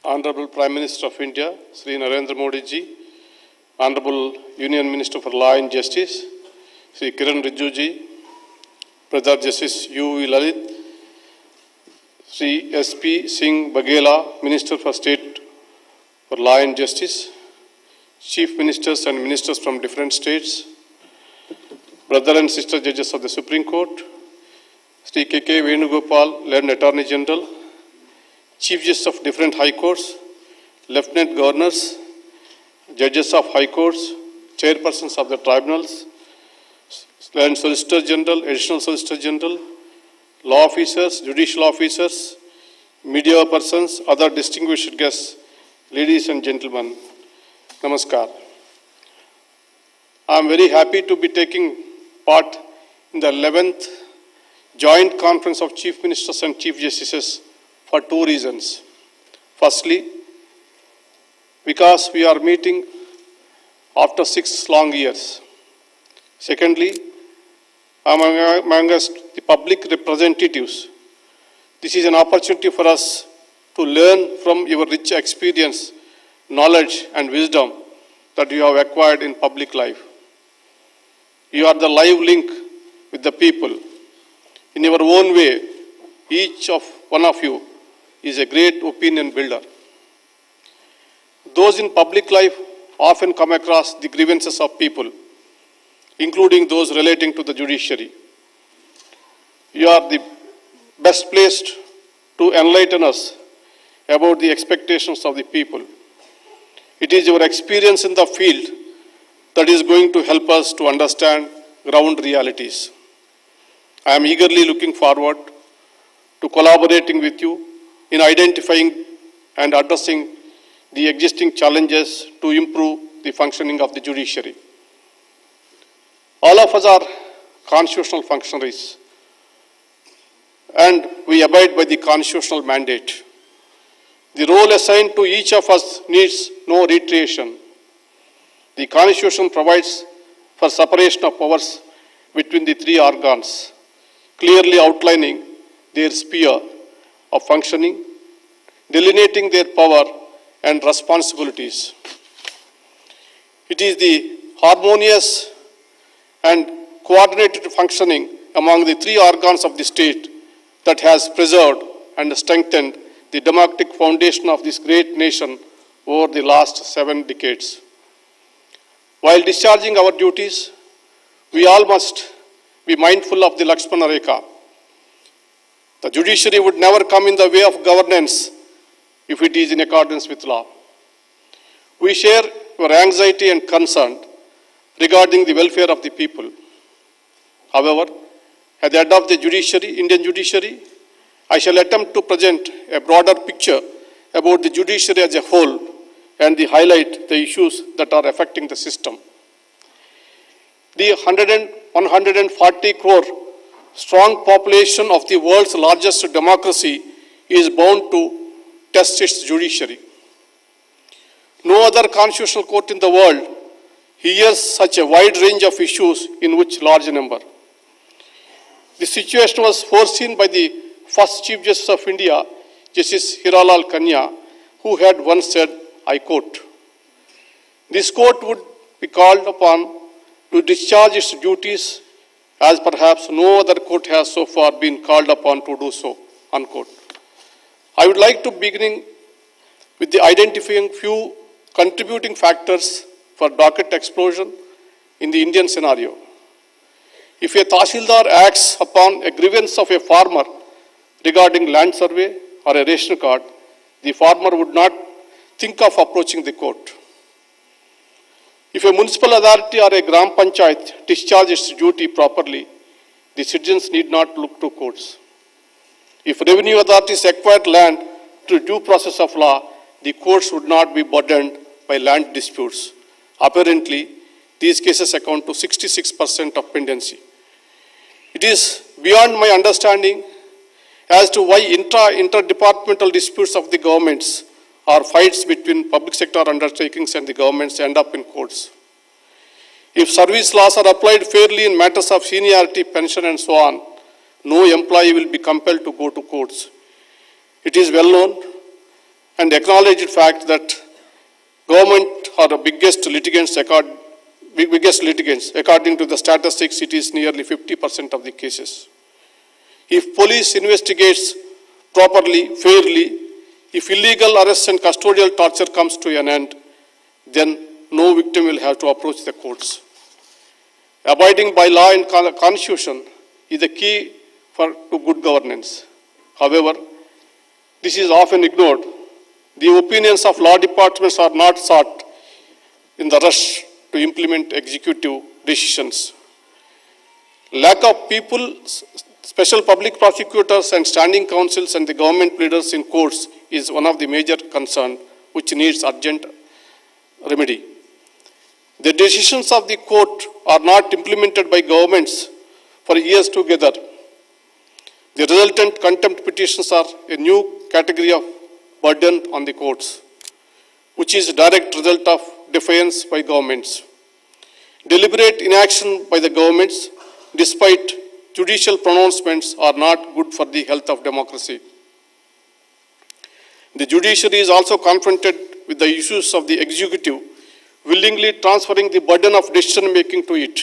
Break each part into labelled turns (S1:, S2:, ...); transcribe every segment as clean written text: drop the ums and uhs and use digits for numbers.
S1: Honorable Prime Minister of India, Sri Narendra Modi ji, Honorable Union Minister for Law and Justice, Sri Kiran Rijiju ji, Brother Justice U.V. Lalit, Sri S.P. Singh Baghela, Minister for State for Law and Justice, Chief Ministers and Ministers from different states, Brother and Sister Judges of the Supreme Court, Sri K.K. Venugopal, Learned Attorney General, Chief Justice of different High Courts, Lieutenant Governors, Judges of High Courts, Chairpersons of the Tribunals, Learned Solicitor General, Additional Solicitor General, Law Officers, Judicial Officers, Media Persons, other distinguished guests, ladies and gentlemen, Namaskar. I am very happy to be taking part in the 11th Joint Conference of Chief Ministers and Chief Justices for two reasons. Firstly, because we are meeting after 6 long years. Secondly, amongst the public representatives, this is an opportunity for us to learn from your rich experience, knowledge and wisdom that you have acquired in public life. You are the live link with the people. In your own way, each of one of you is a great opinion builder. Those in public life often come across the grievances of people, including those relating to the judiciary. You are the best placed to enlighten us about the expectations of the people. It is your experience in the field that is going to help us to understand ground realities. I am eagerly looking forward to collaborating with you in identifying and addressing the existing challenges to improve the functioning of the judiciary. All of us are constitutional functionaries, and we abide by the constitutional mandate. The role assigned to each of us needs no reiteration. The Constitution provides for separation of powers between the three organs, clearly outlining their sphere of functioning, delineating their power and responsibilities. It is the harmonious and coordinated functioning among the three organs of the state that has preserved and strengthened the democratic foundation of this great nation over the last 7 decades. While discharging our duties, we all must be mindful of the Lakshmana Rekha. The judiciary would never come in the way of governance if it is in accordance with law. We share your anxiety and concern regarding the welfare of the people. However, at the head of the judiciary, Indian judiciary, I shall attempt to present a broader picture about the judiciary as a whole and highlight the issues that are affecting the system. The 140 crore strong population of the world's largest democracy is bound to test its judiciary. No other constitutional court in the world hears such a wide range of issues in which large number. The situation was foreseen by the first Chief Justice of India, Justice Hiralal Kanya, who had once said, I quote, "This court would be called upon to discharge its duties as perhaps no other court has so far been called upon to do so," unquote. I would like to begin with the identifying few contributing factors for docket explosion in the Indian scenario. If a Tahsildar acts upon a grievance of a farmer regarding land survey or a ration card, the farmer would not think of approaching the court. If a municipal authority or a Gram Panchayat discharges its duty properly, the citizens need not look to courts. If revenue authorities acquired land through due process of law, the courts would not be burdened by land disputes. Apparently, these cases account to 66% of pendency. It is beyond my understanding as to why interdepartmental disputes of the governments or fights between public sector undertakings and the governments end up in courts. If service laws are applied fairly in matters of seniority, pension and so on, no employee will be compelled to go to courts. It is well known and acknowledged fact that government are the biggest litigants according to the statistics. It is nearly 50% of the cases. If police investigates properly, fairly, if illegal arrests and custodial torture comes to an end, then no victim will have to approach the courts. Abiding by law and constitution is the key to good governance. However, this is often ignored. The opinions of law departments are not sought in the rush to implement executive decisions. Lack of people, special public prosecutors and standing counsels and the government leaders in courts is one of the major concerns which needs urgent remedy. The decisions of the court are not implemented by governments for years together. The resultant contempt petitions are a new category of burden on the courts, which is a direct result of defiance by governments. Deliberate inaction by the governments, despite judicial pronouncements, are not good for the health of democracy. The judiciary is also confronted with the issues of the executive, willingly transferring the burden of decision making to it.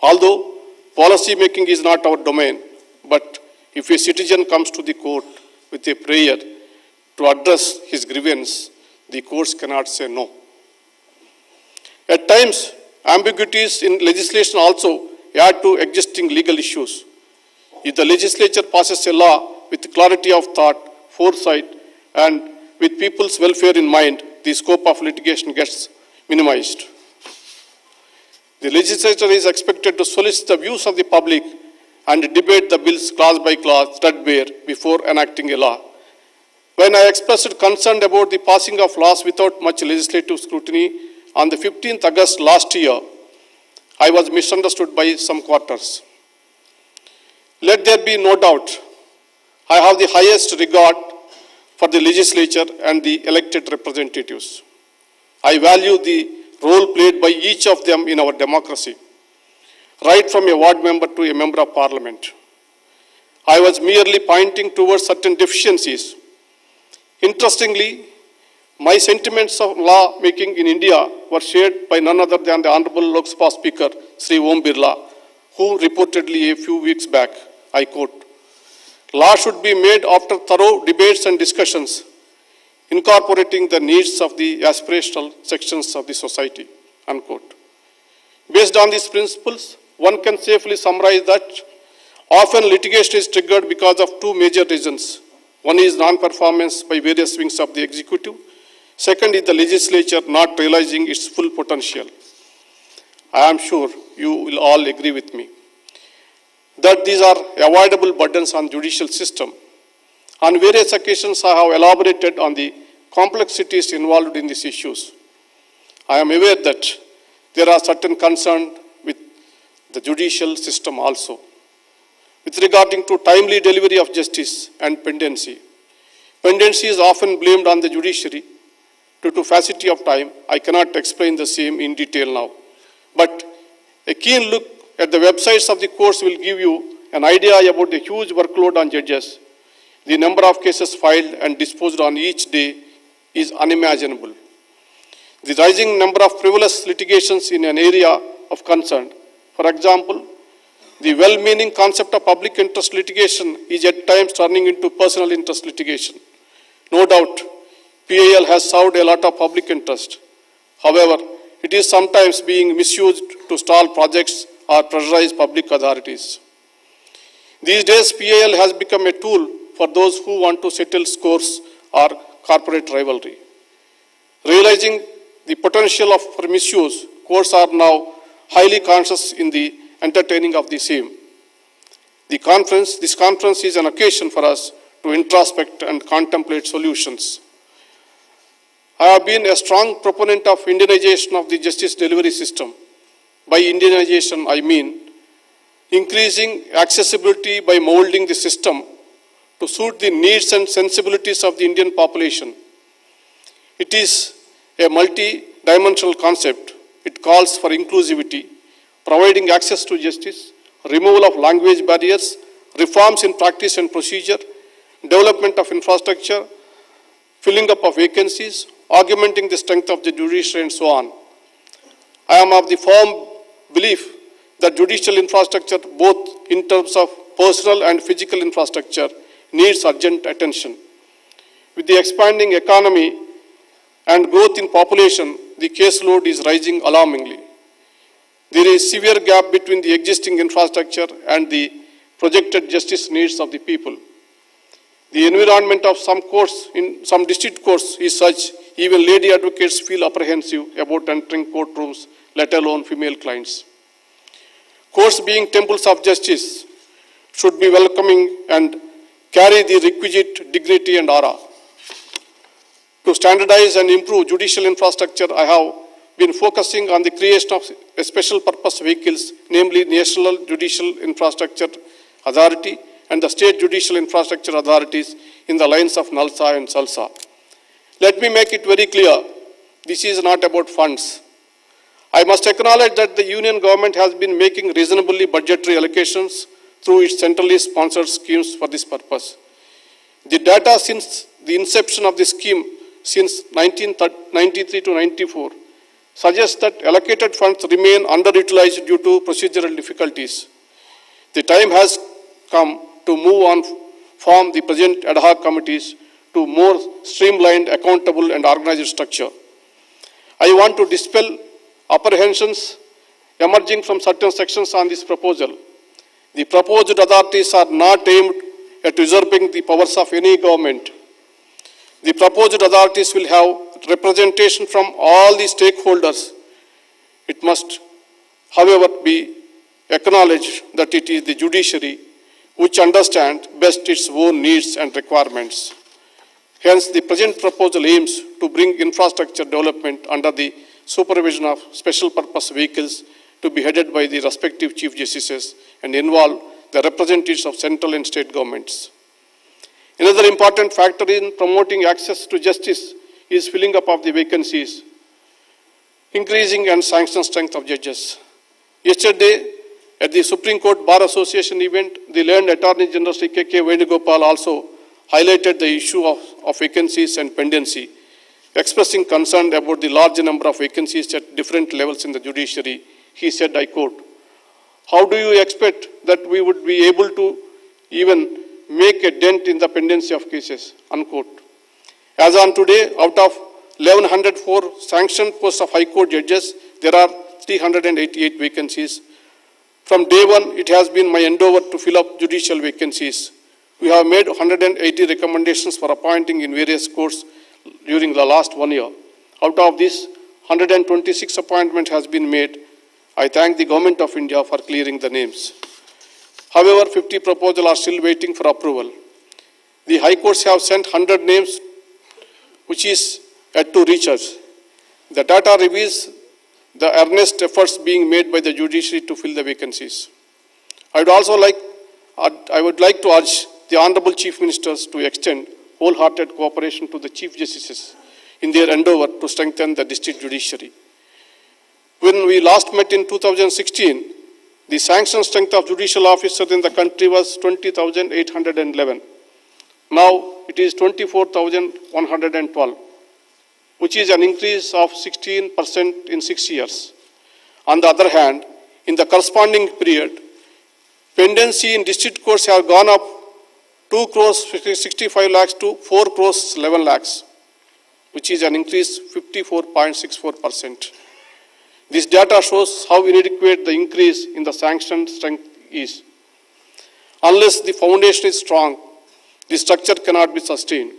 S1: Although policy making is not our domain, but if a citizen comes to the court with a prayer to address his grievance, the courts cannot say no. At times, ambiguities in legislation also add to existing legal issues. If the legislature passes a law with clarity of thought, foresight, and with people's welfare in mind, the scope of litigation gets minimized. The legislature is expected to solicit the views of the public and debate the bills clause by clause, threadbare, before enacting a law. When I expressed concern about the passing of laws without much legislative scrutiny on the 15th August last year, I was misunderstood by some quarters. Let there be no doubt, I have the highest regard for the legislature and the elected representatives. I value the role played by each of them in our democracy, right from a ward member to a member of parliament. I was merely pointing towards certain deficiencies. Interestingly, my sentiments of law making in India were shared by none other than the Honorable Lok Sabha Speaker, Sri Om Birla, who reportedly a few weeks back, I quote, "Law should be made after thorough debates and discussions, incorporating the needs of the aspirational sections of the society," unquote. Based on these principles, one can safely summarize that often litigation is triggered because of two major reasons. One is non-performance by various wings of the executive. Second is the legislature not realizing its full potential. I am sure you will all agree with me that these are avoidable burdens on judicial system. On various occasions, I have elaborated on the complexities involved in these issues. I am aware that there are certain concerns with the judicial system also, with regarding to timely delivery of justice and pendency. Pendency is often blamed on the judiciary due to paucity of time. I cannot explain the same in detail now, but a keen look at the websites of the courts will give you an idea about the huge workload on judges. The number of cases filed and disposed on each day is unimaginable. The rising number of frivolous litigations in an area of concern. For example, the well-meaning concept of public interest litigation is at times turning into personal interest litigation. No doubt, PIL has served a lot of public interest. However, it is sometimes being misused to stall projects or pressurize public authorities. These days, PIL has become a tool for those who want to settle scores or corporate rivalry. Realizing the potential for misuse, courts are now highly conscious in the entertaining of the same. This conference is an occasion for us to introspect and contemplate solutions. I have been a strong proponent of Indianization of the justice delivery system. By Indianization, I mean increasing accessibility by molding the system to suit the needs and sensibilities of the Indian population. It is a multi-dimensional concept. It calls for inclusivity, providing access to justice, removal of language barriers, reforms in practice and procedure, development of infrastructure, filling up of vacancies, augmenting the strength of the judiciary, and so on. I am of the firm belief that judicial infrastructure, both in terms of personal and physical infrastructure, needs urgent attention. With the expanding economy and growth in population, the caseload is rising alarmingly. There is a severe gap between the existing infrastructure and the projected justice needs of the people. The environment of some courts, in some district courts, is such even lady advocates feel apprehensive about entering courtrooms, let alone female clients. Courts, being temples of justice, should be welcoming and carry the requisite dignity and aura. To standardize and improve judicial infrastructure, I have been focusing on the creation of a special purpose vehicles, namely National Judicial Infrastructure Authority and the State Judicial Infrastructure Authorities in the lines of NALSA and SALSA. Let me make it very clear, this is not about funds. I must acknowledge that the Union government has been making reasonably budgetary allocations through its centrally sponsored schemes for this purpose. The data since the inception of the scheme since 1993 to 94 suggests that allocated funds remain underutilized due to procedural difficulties. The time has come to move on from the present ad hoc committees to more streamlined, accountable and organized structure. I want to dispel apprehensions emerging from certain sections on this proposal. The proposed authorities are not aimed at usurping the powers of any government. The proposed authorities will have representation from all the stakeholders. It must, however, be acknowledged that it is the judiciary which understands best its own needs and requirements. Hence, the present proposal aims to bring infrastructure development under the supervision of special purpose vehicles to be headed by the respective Chief Justices and involve the representatives of central and state governments. Another important factor in promoting access to justice is filling up of the vacancies, increasing and sanction strength of judges. Yesterday, at the Supreme Court Bar Association event, the learned Attorney General Sri K.K. Venugopal also highlighted the issue of vacancies and pendency, expressing concern about the large number of vacancies at different levels in the judiciary. He said, I quote, "How do you expect that we would be able to even make a dent in the pendency of cases?" Unquote. As on today, out of 1,104 sanctioned posts of High Court judges, there are 388 vacancies. From day one, it has been my endeavor to fill up judicial vacancies. We have made 180 recommendations for appointing in various courts during the last 1 year. Out of this, 126 appointments has been made. I thank the Government of India for clearing the names. However, 50 proposals are still waiting for approval. The High Courts have sent 100 names, which is yet to reach us. The data reveals the earnest efforts being made by the judiciary to fill the vacancies. I would like to urge the Honorable Chief Ministers to extend wholehearted cooperation to the Chief Justices in their endeavor to strengthen the district judiciary. When we last met in 2016, the sanction strength of judicial officers in the country was 20,811. Now it is 24,112, which is an increase of 16% in 6 years. On the other hand, in the corresponding period, pendency in district courts have gone up 2 crores 65 lakhs to 4 crores 11 lakhs, which is an increase 54.64%. This data shows how inadequate the increase in the sanction strength is. Unless the foundation is strong, the structure cannot be sustained.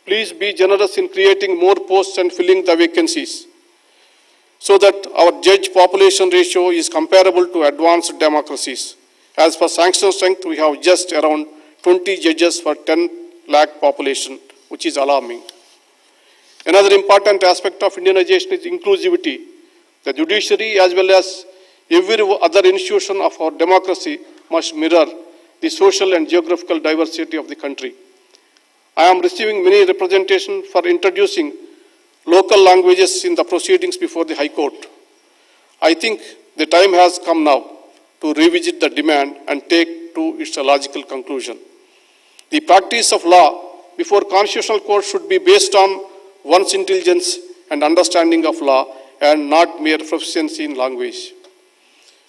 S1: Please be generous in creating more posts and filling the vacancies so that our judge population ratio is comparable to advanced democracies. As for sanction strength, we have just around 20 judges for 10 lakh population, which is alarming. Another important aspect of Indianization is inclusivity. The judiciary, as well as every other institution of our democracy, must mirror the social and geographical diversity of the country. I am receiving many representations for introducing local languages in the proceedings before the High Court. I think the time has come now to revisit the demand and take to its logical conclusion. The practice of law before constitutional court should be based on one's intelligence and understanding of law and not mere proficiency in language.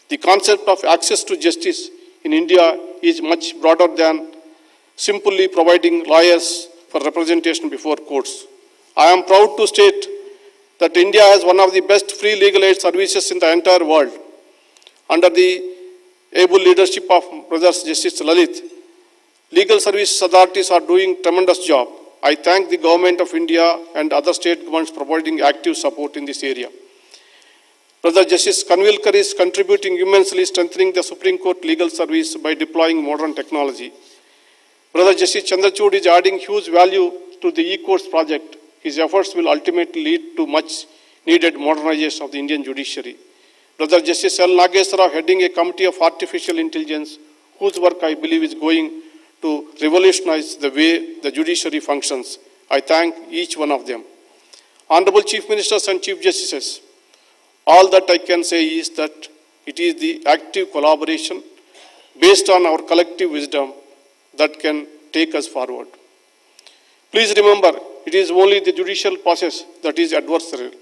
S1: The concept of access to justice in India is much broader than simply providing lawyers for representation before courts. I am proud to state that India has one of the best free legal aid services in the entire world. Under the able leadership of Brothers Justice Lalit, legal service authorities are doing a tremendous job. I thank the Government of India and other state governments for providing active support in this area. Brother Justice Kanvilkar is contributing immensely, strengthening the Supreme Court legal service by deploying modern technology. Brother Justice Chandrachud is adding huge value to the e-courts project. His efforts will ultimately lead to much needed modernization of the Indian judiciary. Brother Justice L. Nageswara Rao heading a committee of artificial intelligence, whose work I believe is going to revolutionize the way the judiciary functions. I thank each one of them. Honorable Chief Ministers and Chief Justices, all that I can say is that it is the active collaboration based on our collective wisdom that can take us forward. Please remember, it is only the judicial process that is adversarial,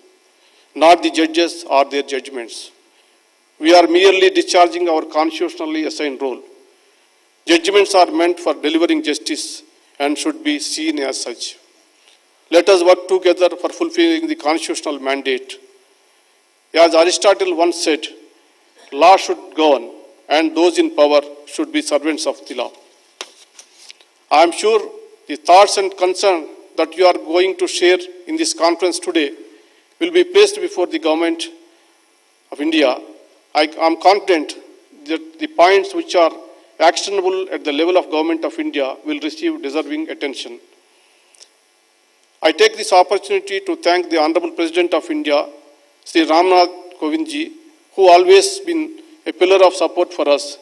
S1: not the judges or their judgments. We are merely discharging our constitutionally assigned role. Judgments are meant for delivering justice and should be seen as such. Let us work together for fulfilling the constitutional mandate. As Aristotle once said, law should govern and those in power should be servants of the law. I am sure the thoughts and concerns that you are going to share in this conference today will be placed before the Government of India. I am confident that the points which are actionable at the level of Government of India will receive deserving attention. I take this opportunity to thank the Honorable President of India, Sri Ramnath Kovindji, who always been a pillar of support for us.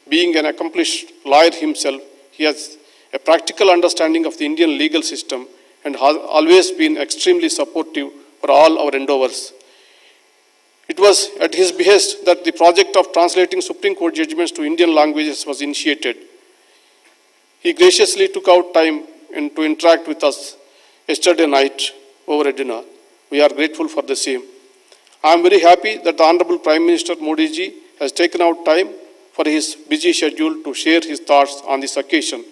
S1: Being an accomplished lawyer himself, he has a practical understanding of the Indian legal system and has always been extremely supportive for all our endeavors. It was at his behest that the project of translating Supreme Court judgments to Indian languages was initiated. He graciously took out time to interact with us yesterday night over a dinner. We are grateful for the same. I am very happy that the Honorable Prime Minister Modi ji has taken out time for his busy schedule to share his thoughts on this occasion.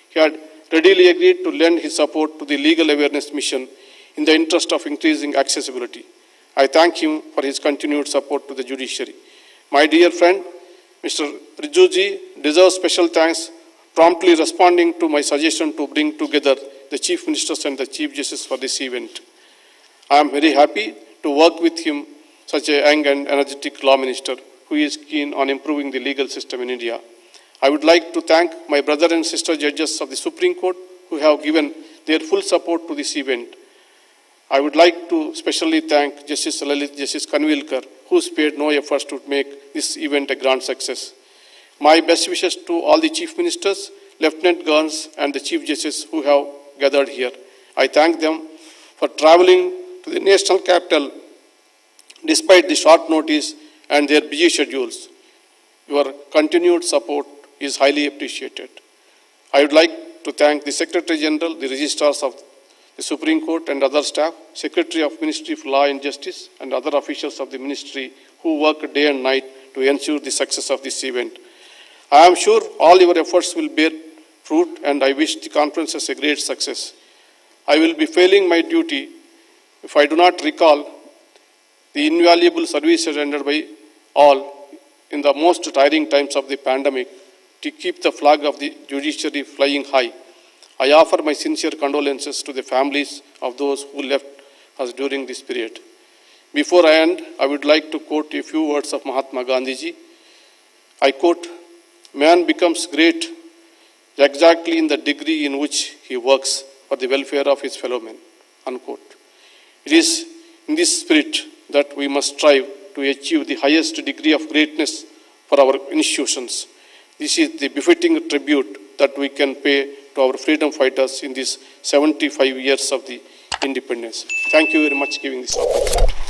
S1: He had readily agreed to lend his support to the legal awareness mission in the interest of increasing accessibility. I thank him for his continued support to the judiciary. My dear friend, Mr. Rijuji deserves special thanks, promptly responding to my suggestion to bring together the Chief Ministers and the Chief Justice for this event. I am very happy to work with him, such a young and energetic law minister who is keen on improving the legal system in India. I would like to thank my brother and sister judges of the Supreme Court who have given their full support to this event. I would like to specially thank Justice Lalit, Justice Kanvilkar, who spared no efforts to make this event a grand success. My best wishes to all the Chief Ministers, Lieutenant Governors and the Chief Justices who have gathered here. I thank them for travelling to the national capital despite the short notice and their busy schedules. Your continued support is highly appreciated. I would like to thank the Secretary General, the Registrars of the Supreme Court and other staff, Secretary of Ministry of Law and Justice and other officials of the Ministry who work day and night to ensure the success of this event. I am sure all your efforts will bear fruit and I wish the conference a great success. I will be failing my duty if I do not recall the invaluable services rendered by all in the most tiring times of the pandemic to keep the flag of the judiciary flying high. I offer my sincere condolences to the families of those who left us during this period. Before I end, I would like to quote a few words of Mahatma Gandhi ji. I quote, "Man becomes great exactly in the degree in which he works for the welfare of his fellow men." Unquote. It is in this spirit that we must strive to achieve the highest degree of greatness for our institutions. This is the befitting tribute that we can pay to our freedom fighters in these 75 years of the independence. Thank you very much for giving this opportunity.